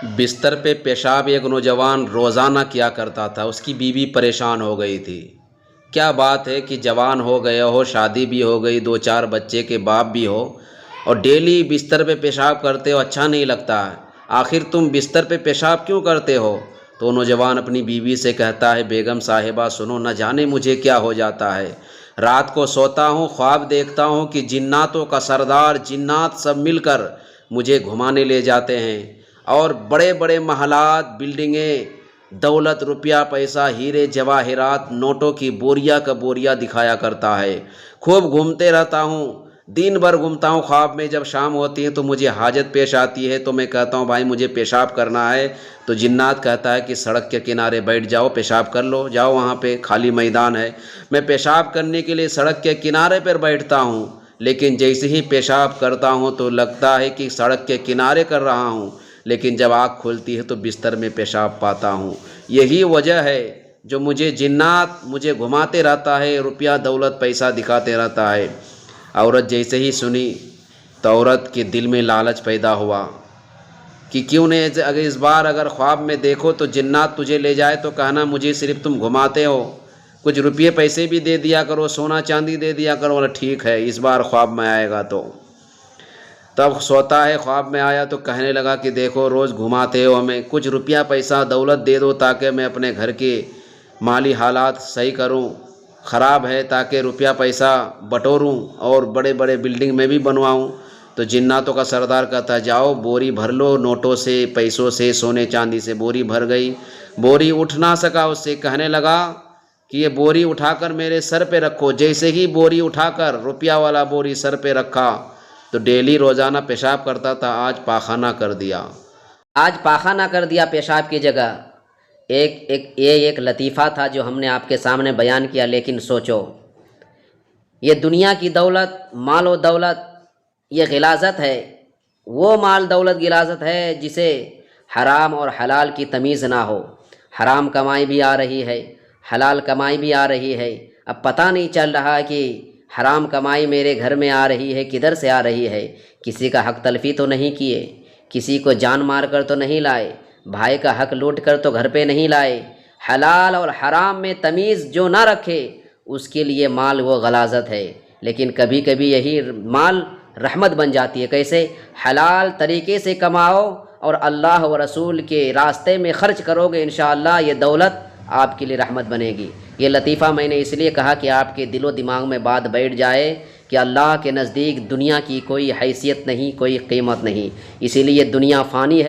بستر پہ پیشاب ایک نوجوان روزانہ کیا کرتا تھا، اس کی بیوی پریشان ہو گئی تھی۔ کیا بات ہے کہ جوان ہو گئے ہو، شادی بھی ہو گئی، 2 4 بچے کے باپ بھی ہو، اور ڈیلی بستر پہ پیشاب کرتے ہو، اچھا نہیں لگتا ہے، آخر تم بستر پہ پیشاب کیوں کرتے ہو؟ تو نوجوان اپنی بیوی سے کہتا ہے، بیگم صاحبہ سنو، نہ جانے مجھے کیا ہو جاتا ہے، رات کو سوتا ہوں، خواب دیکھتا ہوں کہ جناتوں کا سردار، جنات سب مل کر مجھے گھمانے لے جاتے ہیں، اور بڑے بڑے محلات، بلڈنگیں، دولت، روپیہ پیسہ، ہیرے جواہرات، نوٹوں کی بوریا کا بوریا دکھایا کرتا ہے۔ خوب گھومتے رہتا ہوں، دن بھر گھومتا ہوں، خواب میں جب شام ہوتی ہے تو مجھے حاجت پیش آتی ہے تو میں کہتا ہوں بھائی مجھے پیشاب کرنا ہے، تو جنات کہتا ہے کہ سڑک کے کنارے بیٹھ جاؤ، پیشاب کر لو، جاؤ وہاں پہ خالی میدان ہے۔ میں پیشاب کرنے کے لیے سڑک کے کنارے پر بیٹھتا ہوں، لیکن جیسے ہی پیشاب کرتا ہوں تو لگتا ہے کہ سڑک کے کنارے کر رہا ہوں، لیکن جب آنکھ کھلتی ہے تو بستر میں پیشاب پاتا ہوں۔ یہی وجہ ہے جو مجھے جنات مجھے گھماتے رہتا ہے، روپیہ دولت پیسہ دکھاتے رہتا ہے۔ عورت جیسے ہی سنی تو عورت کے دل میں لالچ پیدا ہوا کہ کیوں نہیں، اگر اس بار اگر خواب میں دیکھو تو جنات تجھے لے جائے تو کہنا مجھے صرف تم گھماتے ہو، کچھ روپیے پیسے بھی دے دیا کرو، سونا چاندی دے دیا کرو۔ بولا ٹھیک ہے، اس بار خواب میں آئے گا تو۔ تب سوتا ہے، خواب میں آیا تو کہنے لگا کہ دیکھو روز گھماتے ہو ہمیں، کچھ روپیہ پیسہ دولت دے دو تاکہ میں اپنے گھر کے مالی حالات صحیح کروں، خراب ہے، تاکہ روپیہ پیسہ بٹوروں اور بڑے بڑے بلڈنگ میں بھی بنواؤں۔ تو جناتوں کا سردار کہتا ہے جاؤ بوری بھر لو، نوٹوں سے، پیسوں سے، سونے چاندی سے بوری بھر گئی۔ بوری اٹھ نہ سکا، اس سے کہنے لگا کہ یہ بوری اٹھا کر میرے سر پہ رکھو۔ جیسے ہی بوری اٹھا کر روپیہ والا بوری سر پہ رکھا تو ڈیلی روزانہ پیشاب کرتا تھا، آج پاخانہ کر دیا۔ آج پاخانہ کر دیا پیشاب کی جگہ۔ ایک لطیفہ تھا جو ہم نے آپ کے سامنے بیان کیا، لیکن سوچو، یہ دنیا کی دولت، مال و دولت، یہ غلاظت ہے، وہ مال دولت غلاظت ہے جسے حرام اور حلال کی تمیز نہ ہو۔ حرام کمائی بھی آ رہی ہے، حلال کمائی بھی آ رہی ہے، اب پتہ نہیں چل رہا کہ حرام کمائی میرے گھر میں آ رہی ہے کدھر سے آ رہی ہے۔ کسی کا حق تلفی تو نہیں کیے، کسی کو جان مار کر تو نہیں لائے، بھائی کا حق لوٹ کر تو گھر پہ نہیں لائے۔ حلال اور حرام میں تمیز جو نہ رکھے اس کے لیے مال وہ غلاظت ہے، لیکن کبھی کبھی یہی مال رحمت بن جاتی ہے۔ کیسے؟ حلال طریقے سے کماؤ اور اللہ و رسول کے راستے میں خرچ کرو گے، انشاءاللہ یہ دولت آپ کے لیے رحمت بنے گی۔ یہ لطیفہ میں نے اس لیے کہا کہ آپ کے دل و دماغ میں بات بیٹھ جائے کہ اللہ کے نزدیک دنیا کی کوئی حیثیت نہیں، کوئی قیمت نہیں، اسی لیے دنیا فانی ہے۔